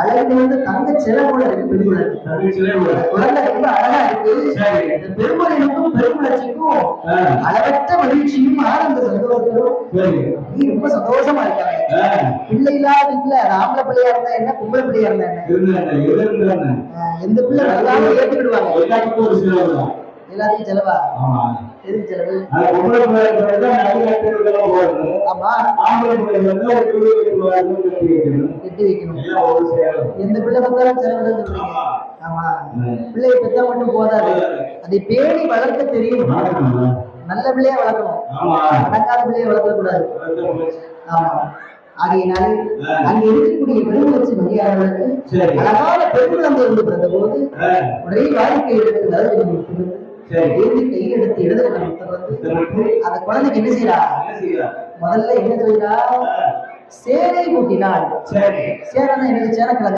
அழகு வந்து தங்க சிறகுல இருக்கு குழந்தை ரொம்ப அழகா இருக்கு. இந்த பெருமொழிக்கும் பெருமுளர்ச்சிக்கும் அளவற்ற மகிழ்ச்சியும் ஆனந்த சந்தோஷங்களும் ரொம்ப சந்தோஷமா இருக்காங்க. பிள்ளை இல்லாத வீட்டுல ஆம்பளை பிள்ளையா இருந்தா என்ன, பொம்பளை பிள்ளையா இருந்தா என்ன, எந்த பிள்ளை நல்லாவும் ஏற்றுக்கிடுவாங்க. எல்லாத்தையும் செலவா எதுக்கு செலவு? ஆமா, கட்டி வைக்கணும். எந்த பிள்ளை பத்தாலும் செலவு சொல்றீங்க. ஆமா, பிள்ளையை பெற்றா மட்டும் போதாது, அதை பேணி வளர்க்க தெரியும். நல்ல பிள்ளையா வளர்க்கணும், அடங்காத பிள்ளைய வளர்க்க கூடாது. ஆமா, ஆகையினால் அங்க இருக்கக்கூடிய பெருமுளர்ச்சி மரியாதைகளுக்கு அழகான பெண் குழந்தை என்று பிறந்த போது ஒரே வாழ்க்கை எடுத்து கையில் எடுத்து எழுதுற அந்த குழந்தைக்கு என்ன செய்யறா? முதல்ல என்ன செய்யறா? சேரை கூட்டினாள். சேரன்னா எனக்கு சேரக்கிழமை